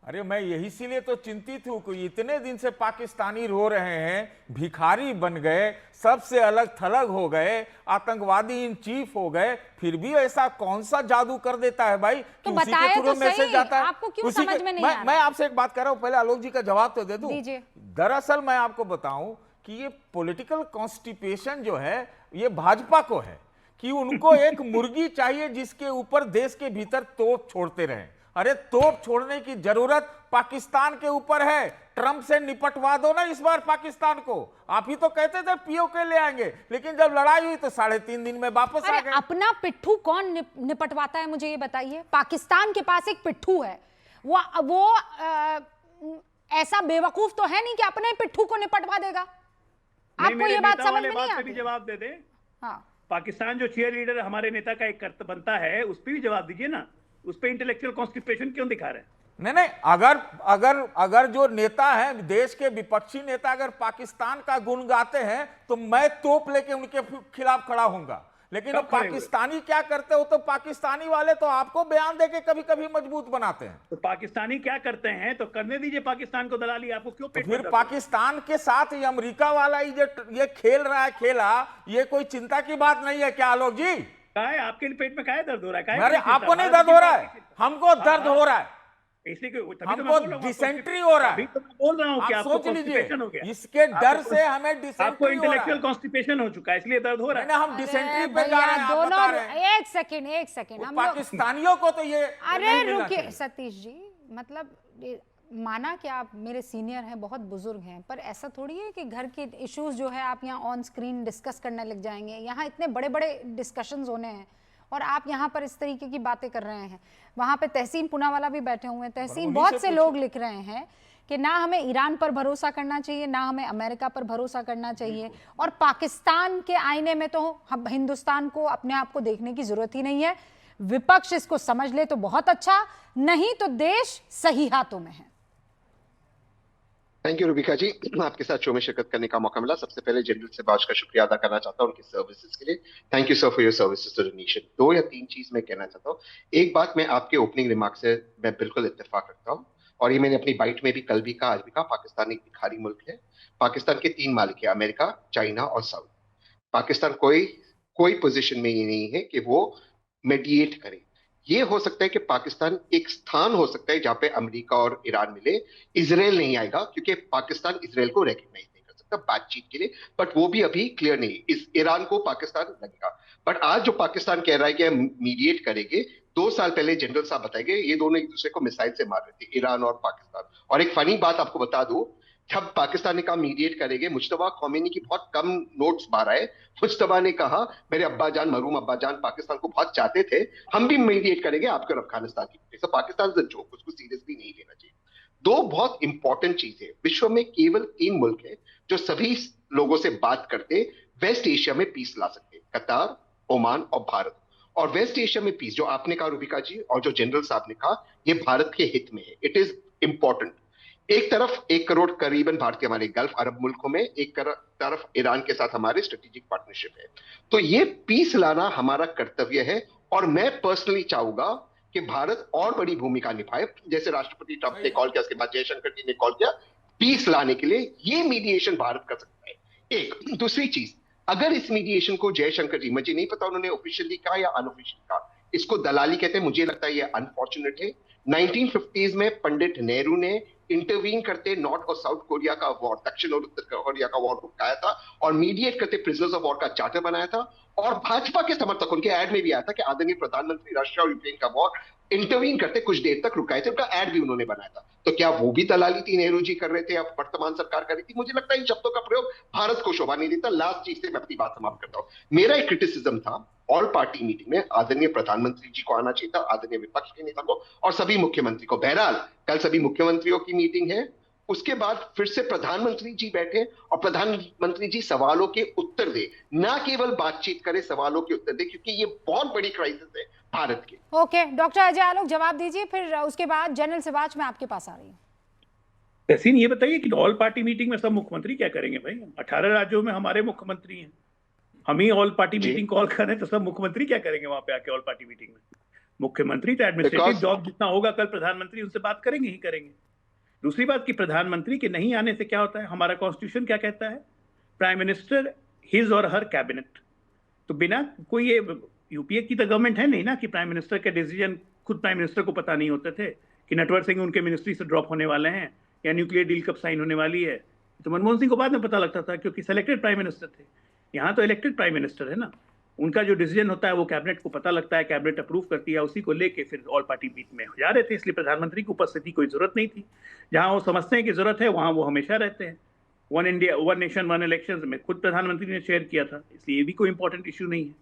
अरे मैं यही इसीलिए तो चिंतित हूं कि इतने दिन से पाकिस्तानी रो रहे हैं, भिखारी बन गए, सबसे अलग थलग हो गए, आतंकवादी इन चीफ हो गए, फिर भी ऐसा कौन सा जादू कर देता है भाई तो कि उसी बताए के थ्रू तो मैसेज सही, जाता है। आपको क्यों उसी समझ के- में नहीं आ रहा? मैं आपसे एक बात कर रहा हूं, पहले आलोक जी का जवाब तो दे दूं। दीजिए। दरअसल मैं आपको बताऊं कि ये पॉलिटिकल कॉन्स्टिपेशन जो है ये भाजपा को है कि उनको एक मुर्गी चाहिए जिसके ऊपर देश के भीतर तोप छोड़ते रहें। अरे तोप छोड़ने की जरूरत पाकिस्तान के ऊपर है। ट्रंप से निपटवा दो ना इस बार पाकिस्तान को। आप ही तो कहते थे पीओके ले आएंगे, लेकिन जब लड़ाई हुई तो 3.5 दिन में वापस आ अरे गए। अपना पिट्ठू कौन निपटवाता है, मुझे ये बताइए। पाकिस्तान के पास एक पिट्ठू है, वो ऐसा बेवकूफ तो है नहीं कि अपने पिट्ठू को निपटवा देगा। आपको ये बात समझ में नहीं भी आती? जवाब दे दे। हाँ, पाकिस्तान जो चीयर लीडर हमारे नेता का एक बनता है, उस पर भी जवाब दीजिए ना। उस पर इंटेलेक्चुअल कॉन्स्टिपेशन क्यों दिखा रहे हैं? नहीं, अगर अगर अगर जो नेता है, देश के विपक्षी नेता अगर पाकिस्तान का गुण गाते हैं तो मैं तोप लेके उनके खिलाफ खड़ा होऊंगा। लेकिन अब कब खड़े हुए? पाकिस्तानी क्या करते हो, तो पाकिस्तानी वाले तो आपको बयान देके कभी कभी मजबूत बनाते हैं। तो पाकिस्तानी क्या करते हैं तो करने दीजिए पाकिस्तान को दलाली। आपको क्यों तो पेट फिर में दर्द है? पाकिस्तान के साथ ये अमेरिका वाला ये खेल रहा है खेला, ये कोई चिंता की बात नहीं है क्या आलोक जी? काहे आपके पेट में काहे दर्द हो रहा है? काहे अरे की चिंता? आपको नहीं भारत दर्द हो रहा है, की- हमको दर्द हो रहा है। इसलिए तभी तो मैं हमको बोल रहा हूं, डिसेंट्री हो रहा है। अभी तो मैं बोल रहा हूं कि आप आपको सोच constipation हो लीजिए, गया। इसके डर आपको- से हमें आपको डिसेंट्री हो रहा इंटेलेक्चुअल है। कॉन्स्टिपेशन हो चुका है, इसलिए दर्द हो रहा नहीं, है। हम डिसेंट्री अरे पे जा रहे हैं, आप दोनों, बता रहे हैं। एक सेकंड हम लोग, पाकिस्तानियों को तो ये अरे नहीं मिलना रुकिए चाहिए। सतीश जी, मतलब माना कि आप मेरे सीनियर हैं, बहुत बुजुर्ग हैं, पर ऐसा थोड़ी है कि घर के इश्यूज जो है आप यहाँ ऑन स्क्रीन डिस्कस करने लग जाएंगे। यहाँ इतने बड़े बड़े डिस्कशंस होने हैं और आप यहाँ पर इस तरीके की बातें कर रहे हैं। वहाँ पे तहसीन पूनावाला भी बैठे हुए हैं। तहसीन, उन्हीं बहुत से से लोग लिख रहे हैं कि ना हमें ईरान पर भरोसा करना चाहिए, ना हमें अमेरिका पर भरोसा करना चाहिए, और पाकिस्तान के आईने में तो हम हिंदुस्तान को अपने आप को देखने की जरूरत ही नहीं है। विपक्ष इसको समझ ले तो बहुत अच्छा, नहीं तो देश सही हाथों में है। थैंक यू रुबिका जी, आपके साथ शो में शिरकत करने का मौका मिला। सबसे पहले जनरल सिबाज का शुक्रिया अदा करना चाहता हूँ उनकी सर्विसेज के लिए। Thank you sir for your services to the nation. 2 या 3 चीज मैं कहना चाहता हूँ। एक बात मैं आपके ओपनिंग रिमार्क से मैं बिल्कुल इत्तेफाक रखता हूँ, और ये मैंने अपनी बाइट में भी कल भी कहा, आज भी कहा, पाकिस्तान एक भिखारी मुल्क है। पाकिस्तान के 3 मालिक है, अमेरिका, चाइना और साउथ। पाकिस्तान कोई पोजीशन में ये नहीं है कि वो मीडिएट करे। ये हो सकता है कि पाकिस्तान एक स्थान हो सकता है जहां पे अमेरिका और ईरान मिले। इजराइल नहीं आएगा क्योंकि पाकिस्तान इजराइल को रेकग्नाइज नहीं कर सकता बातचीत के लिए, बट वो भी अभी क्लियर नहीं। इस ईरान को पाकिस्तान लगेगा, बट आज जो पाकिस्तान कह रहा है कि हम मीडिएट करेंगे, 2 साल पहले जनरल साहब बताएंगे ये दोनों एक दूसरे को मिसाइल से मार रहे थे, ईरान और पाकिस्तान। और एक फनी बात आपको बता दूं, जब पाकिस्तान ने कहा मीडिएट करेंगे, मुश्तबा खोमेनी की बहुत कम नोट्स बाहर आए। मुश्तबा ने कहा मेरे अब्बा जान, मरूम अब्बा जान पाकिस्तान को बहुत चाहते थे, हम भी मीडिएट करेंगे आपके और अफगानिस्तान की। तो पाकिस्तान से जोक, उसको सीरियसली नहीं लेना चाहिए। 2 बहुत इंपॉर्टेंट चीजें, विश्व में केवल 3 मुल्क है जो सभी लोगों से बात करते वेस्ट एशिया में पीस ला सकते, कतार, ओमान और भारत। और वेस्ट एशिया में पीस जो आपने कहा रुबिका जी और जो जनरल साहब ने कहा, ये भारत के हित में है। It is important. एक तरफ 1 करोड़ करीबन भारतीय हमारे गल्फ अरब मुल्कों में, एक तरफ ईरान के साथ हमारे स्ट्रेटेजिक पार्टनरशिप है। तो ये पीस लाना हमारा कर्तव्य है, और मैं पर्सनली चाहूंगा कि भारत और बड़ी भूमिका निभाए, जैसे राष्ट्रपति ट्रंप ने कॉल किया, उसके बाद जयशंकर जी ने कॉल किया, पीस लाने के लिए ये मीडिएशन भारत कर सकता है। एक दूसरी चीज, अगर इस मीडिएशन को जयशंकर जी, मुझे नहीं पता उन्होंने ऑफिशियली कहा या अनऑफिशियली कहा, इसको दलाली कहते हैं, मुझे लगता है ये अनफॉर्चुनेट है। 1950s में पंडित नेहरू ने इंटरवीन करते नॉर्थ और साउथ कोरिया का वॉर, दक्षिण और उत्तर कोरिया का वॉर रुकाया था, और मीडिएट करते प्रिजनर्स ऑफ वॉर का चार्टर बनाया था। और भाजपा के समर्थक, उनके एड में भी आया था कि आदरणीय प्रधानमंत्री रशिया और यूक्रेन का वॉर इंटरवीन करते कुछ देर तक रुकाए थे, उनका एड भी उन्होंने बनाया था। तो क्या वो भी दलाली थी, नेहरू जी कर रहे थे या वर्तमान सरकार कर रही थी? मुझे लगता है इन शब्दों का प्रयोग भारत को शोभा नहीं देता। लास्ट चीज से मैं अपनी बात समाप्त करता हूं। मेरा एक क्रिटिसिज्म था, ऑल पार्टी मीटिंग में आदरणीय प्रधानमंत्री जी को आना चाहिए था, आदरणीय विपक्ष के नेता को और सभी मुख्यमंत्री को। बहरहाल कल सभी मुख्यमंत्रियों की मीटिंग है, उसके बाद फिर से प्रधानमंत्री जी बैठे और प्रधानमंत्री जी सवालों के उत्तर दे, ना केवल बातचीत करे, सवालों के उत्तर दे, क्योंकि ये बहुत बड़ी क्राइसिस है भारत की। ओके, डॉक्टर अजय आलोक जवाब दीजिए, फिर उसके बाद जनरल सिबाज मैं आपके पास आ रही हूँ। तहसीन, ये बताइए कि ऑल पार्टी मीटिंग में सब मुख्यमंत्री क्या करेंगे भाई? 18 राज्यों में हमारे मुख्यमंत्री हैं, हम ही ऑल पार्टी जी। मीटिंग कॉल कर रहे हैं, तो सब मुख्यमंत्री क्या करेंगे वहां पे आके ऑल पार्टी मीटिंग में? मुख्यमंत्री तो एडमिनिस्ट्रेटिव Because- जॉब जितना होगा, कल प्रधानमंत्री उनसे बात करेंगे ही करेंगे। दूसरी बात कि प्रधानमंत्री के नहीं आने से क्या होता है, हमारा कॉन्स्टिट्यूशन क्या कहता है, प्राइम मिनिस्टर हिज और हर कैबिनेट। तो बिना कोई, ये यूपीए की तो गवर्नमेंट है नहीं ना कि प्राइम मिनिस्टर के डिसीजन खुद प्राइम मिनिस्टर को पता नहीं होते थे कि नटवर सिंह उनके मिनिस्ट्री से ड्रॉप होने वाले हैं या न्यूक्लियर डील कब साइन होने वाली है। तो मनमोहन सिंह को बाद में पता लगता था क्योंकि सेलेक्टेड प्राइम मिनिस्टर थे। यहाँ तो इलेक्टेड प्राइम मिनिस्टर है ना, उनका जो डिसीजन होता है वो कैबिनेट को पता लगता है, कैबिनेट अप्रूव करती है, उसी को लेके फिर ऑल पार्टी मीट में जा रहे थे। इसलिए प्रधानमंत्री की उपस्थिति कोई जरूरत नहीं थी। जहां वो समझते हैं कि जरूरत है वहां वो हमेशा रहते हैं। One India one nation one election में खुद प्रधानमंत्री ने शेयर किया था, इसलिए ये भी कोई इंपॉर्टेंट इशू नहीं है।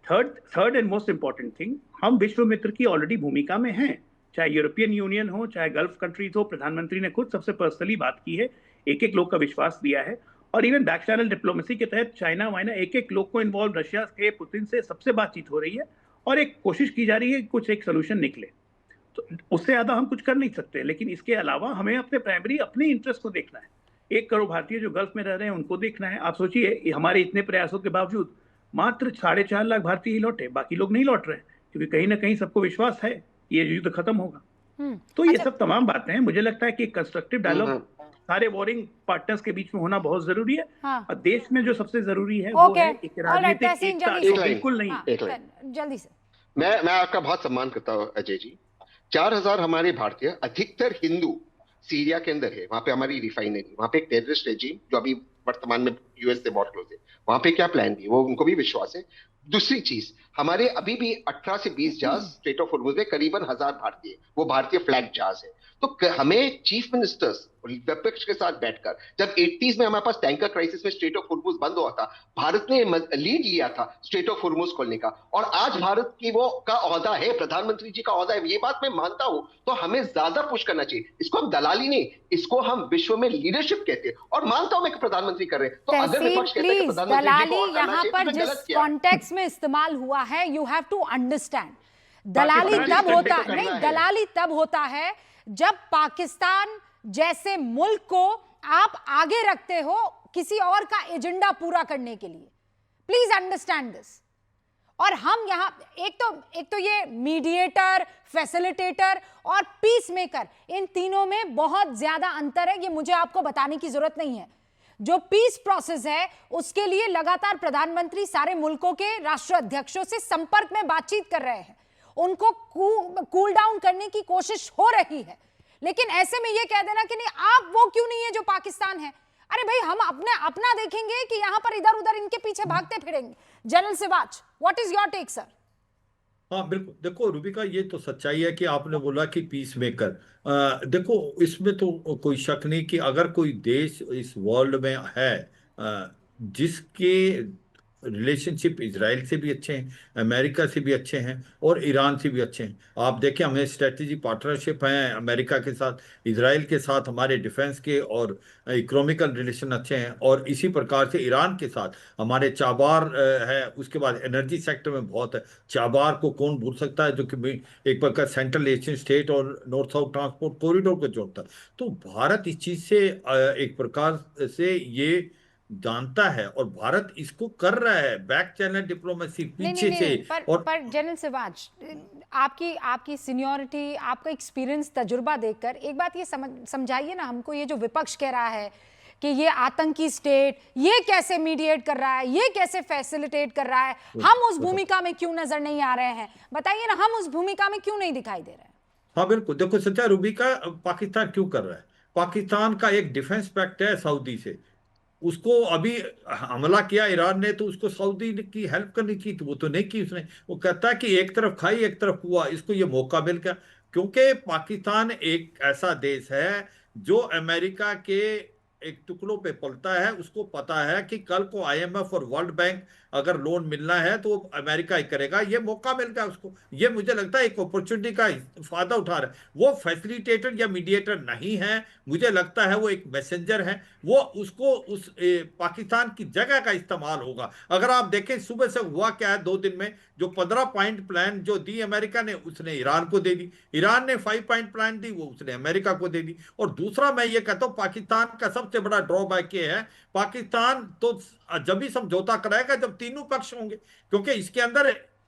Third and most important thing, हम विश्व मित्र की ऑलरेडी भूमिका में हैं, चाहे यूरोपियन यूनियन हो चाहे गल्फ कंट्रीज हो। प्रधानमंत्री ने खुद सबसे पर्सनली बात की है, एक एक लोग का विश्वास दिया है, और इवन बैक चैनल डिप्लोमेसी के तहत चाइना वाइना एक एक लोग को इन्वॉल्व, रशिया के पुतिन से सबसे बातचीत हो रही है और एक कोशिश की जा रही है कि कुछ एक सोल्यूशन निकले। तो उससे ज्यादा हम कुछ कर नहीं सकते, लेकिन इसके अलावा हमें अपने प्राइमरी अपने इंटरेस्ट को देखना है। 1 करोड़ भारतीय जो गल्फ में रह रहे हैं उनको देखना है। आप सोचिए, हमारे इतने प्रयासों के बावजूद मात्र 4.5 लाख भारतीय ही लौटे, बाकी लोग नहीं लौट रहे हैं, क्योंकि कहीं ना कहीं सबको विश्वास है कि ये युद्ध खत्म होगा। तो ये सब तमाम बातें हैं। मुझे लगता है कि कंस्ट्रक्टिव डायलॉग सारे वॉरिंग पार्टनर्स के बीच में होना बहुत जरूरी है। हाँ। और देश में जो सबसे जरूरी है वो है एक राजनीतिक एकता, जल्दी जो से। बिल्कुल नहीं। एक लाइन। जल्दी से। मैं आपका बहुत सम्मान करता हूँ अजय जी। 4000 हमारे भारतीय, अधिकतर हिंदू सीरिया के अंदर है, वहां पे हमारी रिफाइनरी, वहां पे एक टेररिस्ट रेजिम जो अभी वर्तमान में यूएस से बहुत क्लोज है, वहां पे क्या प्लान भी, वो उनको भी विश्वास है। दूसरी चीज, हमारे अभी भी 18 से 20 जहाज स्ट्रेट ऑफ हॉर्मुज में, करीबन 1000 भारतीय, वो भारतीय फ्लैग जहाज है। तो हमें चीफ मिनिस्टर्स विपक्ष के साथ बैठकर, जब 80s में हमारे पास टैंकर क्राइसिस में स्ट्रेट ऑफ हॉर्मुज बंद हुआ था, भारत ने लीड लिया था स्ट्रेट ऑफ हॉर्मुज खोलने का, और आज भारत की वो का ओहदा है, प्रधानमंत्री जी का ओहदा है, ये बात मैं मानता हूं। तो हमें ज्यादा पुश करना चाहिए। इसको हम दलाली नहीं, इसको हम विश्व में लीडरशिप कहते हैं, और मानता हूं मैं कि प्रधानमंत्री कर रहे हैं। तो अगर विपक्ष कहता है कि प्रधानमंत्री जी दलाली को और करना यहाँ चाहिए, पर तो जिस गलत किया। कॉन्टेक्स्ट में इस्तेमाल हुआ है, यू हैव टू अंडरस्टैंड, दलाली पाकिस्तान तब इस होता कंट्री को नहीं, करना है। दलाली तब होता है जब पाकिस्तान जैसे मुल्क को आप आगे रखते हो किसी और का एजेंडा पूरा करने के लिए। Please understand this. और हम यहां एक तो ये मीडिएटर, फैसिलिटेटर और पीस मेकर, इन तीनों में बहुत ज्यादा अंतर है, ये मुझे आपको बताने की जरूरत नहीं है। जो पीस प्रोसेस है उसके लिए लगातार प्रधानमंत्री सारे मुल्कों के राष्ट्राध्यक्षों से संपर्क में बातचीत कर रहे हैं, उनको कूल डाउन करने की कोशिश हो रही है। लेकिन ऐसे में ये कह देना कि नहीं आप वो क्यों नहीं है जो पाकिस्तान है, अरे भाई हम अपना देखेंगे कि यहां पर इधर उधर इनके पीछे भागते फिरेंगे। General Siwach, what is your take sir? हाँ बिल्कुल, देखो रूबिका, ये तो सच्चाई है कि आपने बोला कि पीस मेकर। देखो इसमें तो कोई शक नहीं कि अगर कोई देश इस वर्ल्ड में है जिसके रिलेशनशिप इजराइल से भी अच्छे हैं, अमेरिका से भी अच्छे हैं और ईरान से भी अच्छे हैं। आप देखें, हमें स्ट्रेटेजी पार्टनरशिप हैं अमेरिका के साथ, इजराइल के साथ हमारे डिफेंस के और इकोनॉमिकल रिलेशन अच्छे हैं, और इसी प्रकार से ईरान के साथ हमारे चाबार है। उसके बाद एनर्जी सेक्टर में बहुत है, चाबार को कौन भूल सकता है, जो कि एक प्रकार सेंट्रल एशियन स्टेट और नॉर्थ साउथ ट्रांसपोर्ट कॉरिडोर को जोड़ता है। तो भारत इस चीज से एक प्रकार से ये जानता है, और भारत इसको कर रहा है, बैक चैनल डिप्लोमेसी पीछे से। पर जनरल सिवाच, आपकी सीनियरिटी, आपका एक्सपीरियंस, तजुर्बा देखकर एक बात ये समझाइए ना हमको, ये जो विपक्ष कह रहा है कि ये आतंकी स्टेट, ये कैसे मीडिएट कर रहा है, ये कैसे फैसिलिटेट कर रहा है, हम उस भूमिका में क्यों नजर नहीं आ रहे हैं? बताइए ना, हम उस भूमिका में क्यों नहीं दिखाई दे रहे हैं? हाँ बिल्कुल, देखो सच्चा रूबिका, पाकिस्तान क्यों कर रहा है? पाकिस्तान का एक डिफेंस पैक्ट है सऊदी से, उसको अभी हमला किया ईरान ने तो उसको सऊदी की हेल्प करनी चाहिए थी, वो तो नहीं की उसने। वो कहता है कि एक तरफ खाई एक तरफ हुआ, इसको ये मौका मिल गया, क्योंकि पाकिस्तान एक ऐसा देश है जो अमेरिका के एक टुकड़ों पे पलता है, उसको पता है कि कल को IMF और वर्ल्ड बैंक अगर लोन मिलना है तो वो अमेरिका ही करेगा, ये मौका मिल गया उसको। ये मुझे लगता है एक अपॉर्चुनिटी का फायदा उठा रहा है। वो फैसिलिटेटर या मीडिएटर नहीं है, मुझे लगता है वो एक मैसेंजर है। वो उसको उस पाकिस्तान की जगह का इस्तेमाल होगा। अगर आप देखें सुबह से हुआ क्या है 2 दिन में, जो 15 पॉइंट प्लान जो दी अमेरिका ने, उसने ईरान को दे दी। ईरान ने 5 पॉइंट प्लान दी, वो उसने अमेरिका को दे दी। और दूसरा मैं ये कहता हूं, पाकिस्तान का सबसे बड़ा ड्रॉबैक ये है, पाकिस्तान तो जब भी समझौता कराएगा जब तीनों पक्ष होंगे, क्योंकि इसके अंदर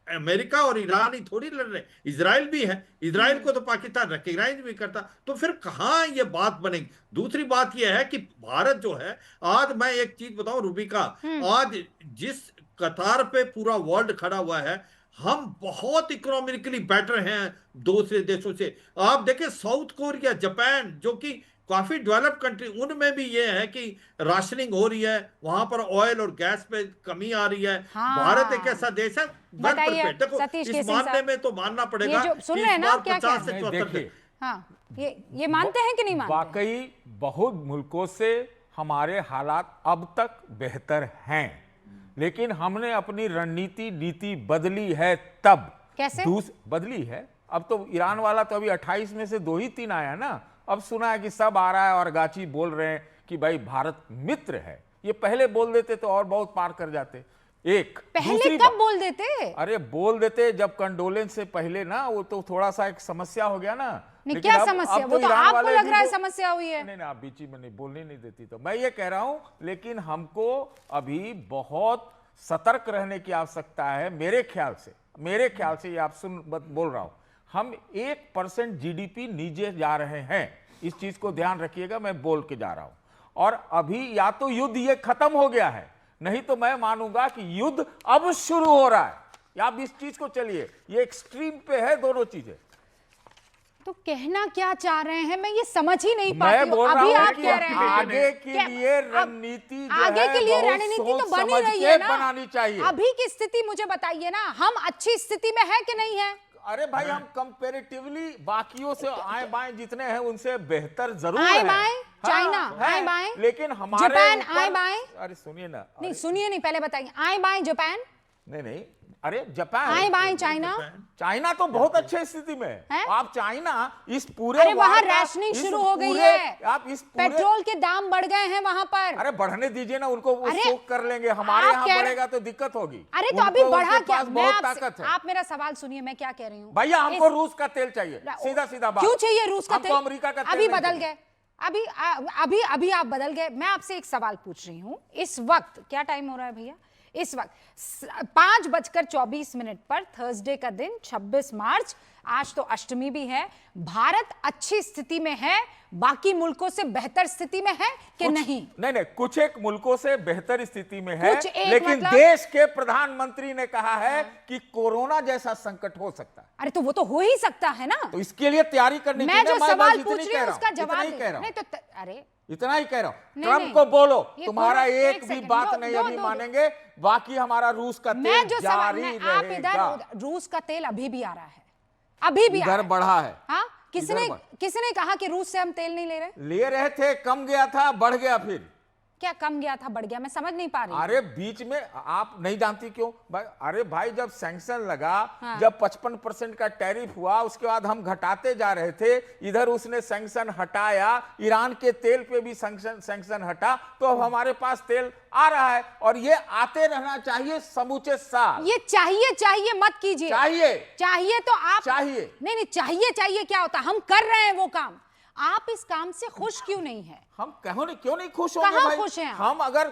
अमेरिका और ईरान ही थोड़ी लड़ रहे, इजराइल भी है। इजराइल को तो पाकिस्तान रिकॉग्नाइज भी करता, तो फिर कहां ये बात बनेगी। दूसरी बात यह है कि भारत जो है, आज मैं एक चीज बताऊं रूबिका, आज जिस कतार पे पूरा वर्ल्ड खड़ा हुआ है, हम बहुत इकोनॉमिकली बेटर हैं दूसरे देशों से। आप देखें साउथ कोरिया, जापान, जो कि काफी डेवलप्ड कंट्री, उनमें भी ये है कि राशनिंग हो रही है, वहां पर ऑयल और गैस पे कमी आ रही है। हाँ। भारत एक ऐसा देश है बताइए, देखो सतीश इस केसिंग मानने साहब। में तो मानना पड़ेगा ये जो सुन रहे हैं ना, क्या 50 से नहीं, 74 देखिए, हाँ, ये मानते हैं कि नहीं मानते? वाकई बहुत मुल्कों से हमारे हालात अब तक बेहतर हैं, लेकिन हमने अपनी रणनीति नीति बदली है। तब कैसे बदली है? अब तो ईरान वाला तो अभी 28 में से 2 ही 3 आया ना। अब सुना है कि सब आ रहा है और गाची बोल रहे हैं कि भाई भारत मित्र है। ये पहले बोल देते तो और बहुत पार कर जाते। एक पहले कब बोल देते? अरे बोल देते जब कंडोलेंस से पहले ना, वो तो थोड़ा सा एक समस्या हो गया ना। नहीं, लेकिन क्या अब समस्या? वो तो ईरान आपको वाले लग भी रहा है समस्या हुई है। नहीं, आप बीच में नहीं बोलने नहीं देती, तो मैं ये कह रहा हूं, लेकिन हमको अभी बहुत सतर्क रहने की आवश्यकता है। मेरे ख्याल से ये आप बोल रहा हूं, हम 1% GDP नीचे जा रहे हैं। इस चीज को ध्यान रखिएगा, मैं बोल के जा रहा हूं। और अभी या तो युद्ध ये खत्म हो गया है, नहीं तो मैं मानूंगा कि युद्ध अब शुरू हो रहा है। या आप इस चीज को चलिए, ये एक्सट्रीम पे है दोनों चीजें। तो कहना क्या चाह रहे हैं, मैं ये समझ ही नहीं पाती मैं हूं। बोल रहा अभी हूं आप कि कह रहे हैं आगे के क्या- लिए अब रणनीति जो आगे है के लिए बहुत रणनीति तो सोच बनी समझ रही के है ना, बनानी चाहिए। अभी की स्थिति मुझे बताइए ना, हम अच्छी स्थिति में है कि नहीं है? अरे भाई, हम कंपैरेटिवली बाकियों से आए बाएं जितने हैं उनसे बेहतर जरूर आए हैं। बाएं, हाँ, चाइना है, आए बाएं, लेकिन हमारे जापान ऊपर- आए बाएं। अरे सुनिए ना, नहीं सुनिए, नहीं पहले बताइए, आए बाएं जापान, नहीं, अरे जापान, आए बाएं चाइना, चाइना तो बहुत अच्छे स्थिति में है। हैं? आप चाइना इस पूरे अरे वहां वार का- राशनिंग इस शुरू हो गई पूरे- है, आप इस पूरे- पेट्रोल के दाम बढ़ गए हैं वहां पर। अरे बढ़ने दीजिए ना उनको, वो अरे, शोक कर लेंगे। हमारे आप यहाँ कह रहे- बढ़ेगा तो दिक्कत होगी। अरे तो उनको- अभी बढ़ा उनके क्या? पास मैं बहुत आपसे- ताकत है। आप मेरा सवाल सुनिए, मैं क्या कह रही हूँ। भैया हमको रूस का तेल चाहिए, सीधा बात। क्यों चाहिए रूस का हमको तेल? अमेरिका का तेल अभी नहीं बदल चाहिए। गए, अभी आप बदल गए। मैं आपसे एक सवाल पूछ रही हूँ, इस वक्त क्या टाइम हो रहा है भैया? इस वक्त 5:24 पर, थर्सडे का दिन, 26 मार्च। आज तो अष्टमी भी है। भारत अच्छी स्थिति में है, बाकी मुल्कों से बेहतर स्थिति में है कि नहीं? नहीं, कुछ एक मुल्कों से बेहतर स्थिति में है, कुछ एक लेकिन मतलब? देश के प्रधानमंत्री ने कहा है कि कोरोना जैसा संकट हो सकता है, अरे तो वो तो हो ही सकता है ना। तो इसके लिए तैयारी करनी मैं जो बस सवाल इतनी पूछ रही कह हूँ रहा उसका हूं, जवाब इतना ही दे। कह रहा नहीं हूं, तो अरे इतना ही कह रहा हूं। नहीं, ट्रंप नहीं। को बोलो, ये तुम्हारा कोरोना- एक भी सेकंड, बात दो- नहीं दो- अभी दो- मानेंगे, बाकी हमारा रूस का मैं तेल जो सवाल, जारी आप इधर रहेगा। रूस का तेल अभी भी आ रहा है, अभी भी आ इधर रहा है। बढ़ा है। हाँ, इधर बढ़- किसने कहा कि रूस से हम तेल नहीं ले रहे? ले रहे थे, कम गया था, बढ़ गया फिर। क्या कम गया था, बढ़ गया? मैं समझ नहीं पा रही हूँ। अरे बीच में आप नहीं जानती क्यों भाई? अरे भाई, जब सैंक्शन लगा, हाँ। जब 55% का टैरिफ हुआ, उसके बाद हम घटाते जा रहे थे, इधर उसने सैंक्शन हटाया, ईरान के तेल पे भी सैंक्शन हटा, तो अब हमारे पास तेल आ रहा है। और ये आते रहना चाहिए समूचे साल। ये चाहिए मत कीजिए। चाहिए तो आप चाहिए। नहीं, चाहिए क्या होता? हम कर रहे हैं वो काम। आप इस काम से खुश क्यों नहीं है? हम क्यों नहीं खुश होंगे कहाँ भाई? खुश हैं आप? हम अगर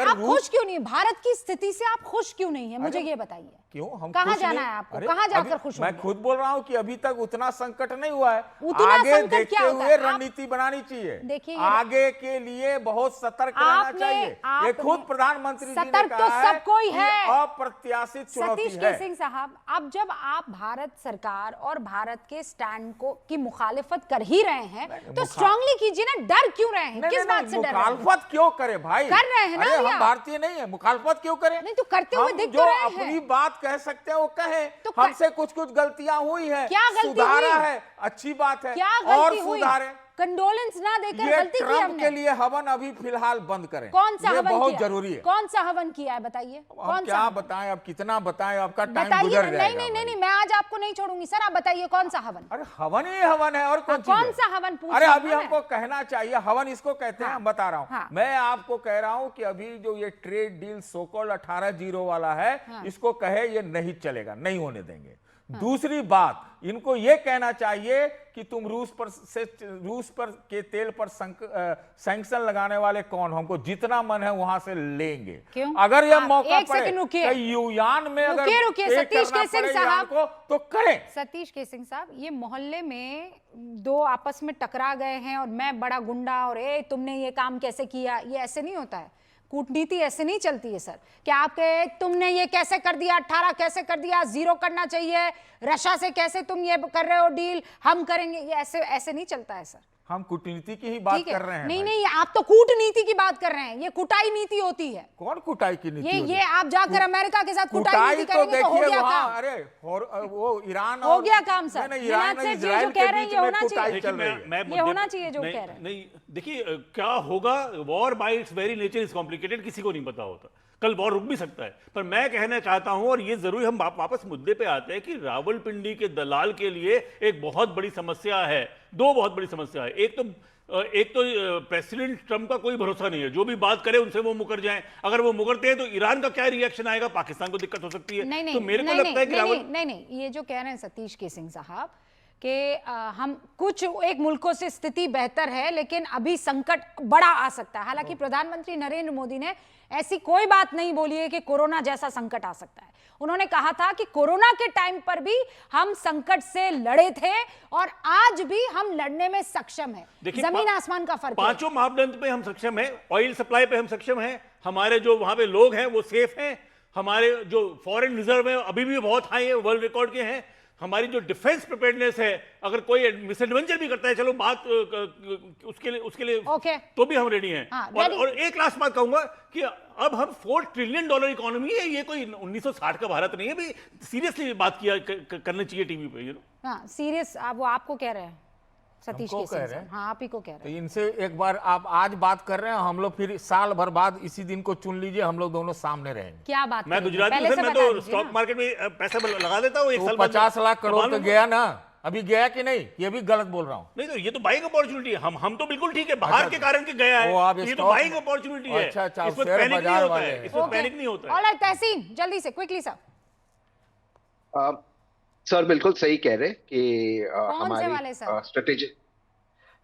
आप खुश क्यों नहीं? भारत की स्थिति से आप खुश क्यों नहीं है? मुझे ये बताइए। क्यों हम कहाँ खुश जाना नहीं? है आपको? अरे, कहाँ जाकर अभी खुश मैं होंगे? खुद बोल रहा हूँ कि अभी तक उतना संकट नहीं हुआ है। उतना आगे संकट देखते क्या होता हुए है? रणनीति बनानी चाहिए। देखिए, आगे के लिए बहुत सतर्क रहना चाहिए। ये खुद प्रधानमंत्री जी ने सतर्क तो कहा है सबको ही कि है। अप्रत्याशित चुनौती सतीश है। केसिंग साहब, अब जब आप भारत सरकार और भारत के स्टैंड को की मुखालिफत कर ही रहे हैं, तो स्ट्रांगली कीजिए ना। डर क्यों रहे हैं? किस बात से डर रहे हैं? मुखालफत क्यों करे भाई? कर रहे हैं ना अरे भैया। हम भारतीय नहीं है, मुखालफत क्यों करें? नहीं तो करते हुए हम दिख जो तो रहे हैं। अपनी बात कह सकते हैं वो कहें। तो हमसे कुछ गलतियां हुई है, क्या गलती सुधारा हुई? है, अच्छी बात है, क्या और गलती हुई? सुधारे। कंडोलेंस ना देकर ये गलती की ट्रंप हमने। के लिए हवन अभी फिलहाल बंद करें। कौन सा ये हवन बहुत किया? जरूरी है। कौन सा हवन किया है बताइए? अब कौन सा क्या हवन? बताएं, अब कितना बताएं, आपका टाइम बताइए गुजर ना। जाएगा। नहीं नहीं नहीं नहीं, मैं आज आपको नहीं छोड़ूंगी सर, आप बताइए कौन सा हवन? अरे हवन ही हवन है, और कौन चीज कौन है? सा हवन पूछ अरे रहा अभी हूं हमको कहना चाहिए हवन इसको कहते हैं, हाँ, हम बता रहा हूं। हाँ। मैं आपको कह रहा हूं कि अभी जो ये ट्रेड डील सोकॉल्ड 18-0 वाला है, हाँ। इसको कहे ये नहीं चलेगा, नहीं होने देंगे। दूसरी बात, इनको ये कहना चाहिए कि तुम रूस पर के तेल पर सैंक्शन लगाने वाले कौन, हमको जितना मन है वहां से लेंगे। क्यों? अगर यह आप मौका एक पड़े सेकंड रुकिए। कि यूयान में अगर रुकिए, पे सतीश करना केसिंग पड़े साहब। यूयान को, तो करें। सतीश केसिंग साहब, ये मोहल्ले में दो आपस में टकरा गए हैं और मैं बड़ा गुंडा और ए तुमने ये काम कैसे किया, ये ऐसे नहीं होता है। कूटनीति ऐसे नहीं चलती है सर, कि आप कहे तुमने ये कैसे कर दिया, 18 कैसे कर दिया, 0 करना चाहिए, रशिया से कैसे तुम ये कर रहे हो डील, हम करेंगे, ये ऐसे ऐसे नहीं चलता है सर। हम कूटनीति की ही बात ठीक है, कर रहे हैं नहीं भाई। नहीं, आप तो कूटनीति की बात कर रहे हैं, ये कुटाई नीति होती है। कौन कुटाई की नीति होती ये है? आप जाकर अमेरिका के साथ कुटाई कुटाई नीति तो करेंगे तो हो देखिए गया वहाँ, काम। अरे वो ईरान हो और गया काम सर। नहीं, ईरान निनाद और सेठ जी इजराइल जो के कह रहे हैं बीच ये में होना कुटाई चाहिए। चल रही है। ये होना चाहिए जो कह रहे हैं। नहीं देखिए, क्या होगा, war bye it's very nature is complicated, किसी को नहीं पता होता, कल वॉर रुक भी सकता है। पर मैं कहना चाहता हूं, और ये जरूरी, हम वापस मुद्दे पे आते हैं कि रावलपिंडी के दलाल के लिए एक बहुत बड़ी समस्या है, दो बहुत बड़ी समस्या है। एक तो प्रेसिडेंट ट्रंप का कोई भरोसा नहीं है, जो भी बात करे उनसे वो मुकर जाएं। अगर वो मुकरते हैं तो ईरान का क्या रिएक्शन आएगा, पाकिस्तान को दिक्कत हो सकती है। नहीं तो मेरे को लगता है कि नहीं, ये जो कह रहे हैं सतीश केसिंग साहब कि हम कुछ एक मुल्कों से स्थिति बेहतर है, लेकिन अभी संकट बड़ा आ सकता है। हालांकि प्रधानमंत्री नरेंद्र मोदी ने ऐसी कोई बात नहीं बोली है कि कोरोना जैसा संकट आ सकता है। उन्होंने कहा था कि कोरोना के टाइम पर भी हम संकट से लड़े थे और आज भी हम लड़ने में सक्षम है। जमीन आसमान का फर्क है। पांचों मापदंड पे हम सक्षम हैं, ऑयल सप्लाई पे हम सक्षम हैं, हमारे जो वहां पे लोग हैं वो सेफ हैं, हमारे जो फॉरेन रिजर्व है अभी भी बहुत हाई है, वर्ल्ड रिकॉर्ड के हैं, हमारी जो डिफेंस प्रिपेयर्डनेस है, अगर कोई मिसएडवेंचर भी करता है, चलो बात उसके लिए ओके, तो भी हम रेडी हैं। हाँ, और एक लास्ट बात कहूंगा कि अब हम $4 ट्रिलियन इकोनॉमी है, ये कोई 1960 का भारत नहीं है भी, सीरियसली बात करनी चाहिए टीवी पे, हाँ सीरियस, वो आपको कह रहे हैं सतीश हमको केसिंग कह रहे हैं? साहब। हाँ आप ही को कह रहे तो हैं। इनसे एक बार आप आज बात कर रहे हैं, हम लोग फिर साल भर बाद इसी दिन को चुन लीजिए, हम लोग दोनों सामने रहेंगे। क्या बात मैं करेंगे? गुजराती पहले हूं से सर, मैं बता तो दीजिए स्टॉक ना। मार्केट में पैसा लगा देता हूँ एक तो साल बाद। 50 लाख करोड़ तो मालूम गया ना, अभी गया कि नहीं, ये भी गलत बोल रहा हूँ। नहीं, तो ये तो बाइंग अपॉर्चुनिटी है, हम तो बिल्कुल ठीक है, बाहर के कारण के गया है, वो आप ये तो स्टॉक- बाइंग अपॉर्चुनिटी है। अच्छा, इसमें शेयर पैनिक नहीं बाजार होता वाले है, हैं। इसमें पैनिक नहीं होता है। ऑलराइट तहसीन, जल्दी से क्विकली सर। सर बिल्कुल सही कह रहे कि कौन से वाले सर? हमारी स्ट्रेटेजी,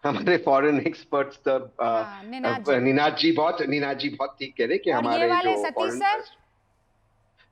हमारे फॉरेन एक्सपर्ट्स निनाद जी बहुत ठीक कह रहे कि और ये हमारे वाले जो Satish sir?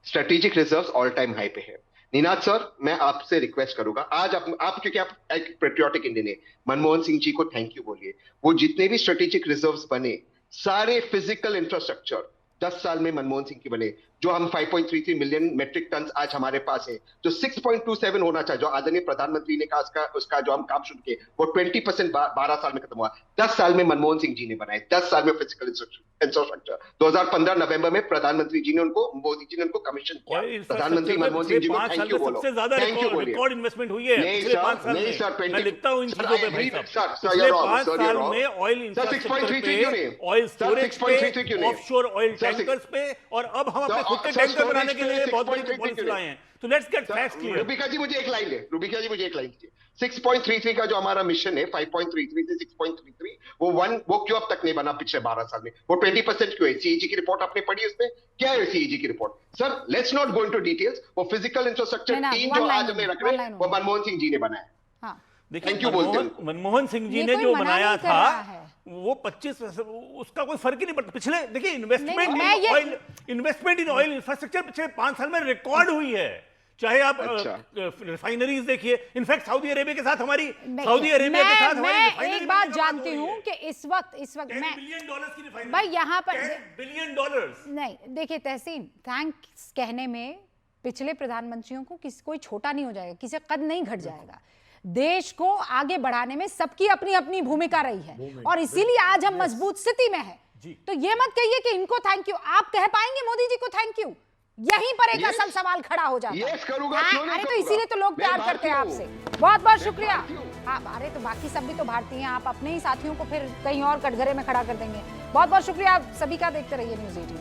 Strategic reserves all time high पे है। निनाद सर, मैं आपसे रिक्वेस्ट करूंगा, आज आप क्योंकि आप एक पेट्रियोटिक इंडियन है, मनमोहन सिंह जी को थैंक यू बोलिए। वो जितने भी स्ट्रेटेजिक रिजर्व्स बने, सारे फिजिकल इंफ्रास्ट्रक्चर 10 साल में मनमोहन सिंह की बने, जो हम 5.33 मिलियन मेट्रिक टन आज हमारे पास है, जो 6.27 होना चाहिए, जो आदरणीय प्रधानमंत्री ने कहा उसका जो हम काम शुरू किए वो 20% 12 साल में खत्म हुआ। 10 साल में मनमोहन सिंह जी ने बनाए, 10 साल में फिजिकल इंफ्रास्ट्रक्चर। 2015 नवंबर में प्रधानमंत्री जी ने मोदी जी ने उनको कमीशन किया। प्रधानमंत्री मनमोहन सिंह जी को थैंक यू बोलो, थैंक यू बोलिए। रिकॉर्ड इन्वेस्टमेंट हुई है नहीं पिछले 5 साल नहीं सर, में। मैं लिखता हूं इन चीजों पे भाई साहब, सर पिछले 5 साल में ऑयल इंफ्रास्ट्रक्चर पे, ऑयल स्टोरेज पे, ऑफशोर ऑयल टैंकर्स पे, और अब हम अपने खुद के टैंकर बनाने के लिए बहुत बड़ी पॉलिसी लाए हैं। तो let's get facts clear. Rubika ji मुझे एक लाइन दे, रूबिका जी मुझे एक लाइन दीजिए। 6.33 का जो हमारा मिशन है, 5.33 से 6.33, वो क्यों अब तक नहीं बना पिछले 12 साल में? वो 20% क्यों है? सीईजी की रिपोर्ट आपने पढ़ी, उसमें क्या है सीईजी की report? Sir let's not go into details. वो फिजिकल इंफ्रास्ट्रक्चर टीम जो आज हमने रख रहे हैं, वो मनमोहन सिंह जी ने बनाया। हाँ थैंक यू बोलते हैं। मनमोहन सिंह जी ये ने कोई जो मना बनाया नहीं कर था रहा है। वो 25, उसका कोई फर्क ही नहीं पड़ता। पिछले देखिए इन्वेस्टमेंट मैं इन ये- oil, investment in oil infrastructure पिछले 5 साल में रिकॉर्ड हुई है। चाहे आप रिफाइनरीज देखिए, इनफैक्ट सऊदी अरेबिया के साथ हमारी मैं एक बात जानती हूँ कि इस वक्त मैं $10 बिलियन की रिफाइनरी, भाई यहाँ पर $10 बिलियन। नहीं, देखिए तहसीन, थैंक्स कहने में पिछले प्रधानमंत्रियों को कोई छोटा नहीं हो जाएगा, किसी का कद नहीं घट जाएगा। देश को आगे बढ़ाने में सबकी अपनी अपनी भूमिका रही है और इसीलिए आज हम मजबूत स्थिति में हैं। तो ये मत कहिए कि इनको थैंक यू। आप कह पाएंगे मोदी जी को थैंक यू? यहीं पर एक असल सवाल खड़ा हो जाता है। Yes करूंगा, हाँ, क्यों नहीं अरे तो करूंगा? इसीलिए तो लोग मैं प्यार करते हैं भारतीय आपसे। बहुत बहुत मैं शुक्रिया। भारतीय हूं। हाँ, अरे तो बाकी सब भी तो भारतीय हैं, आप अपने ही साथियों को फिर कहीं और कटघरे में खड़ा कर देंगे। बहुत बहुत शुक्रिया आप सभी का। देखते रहिए न्यूज़ 18।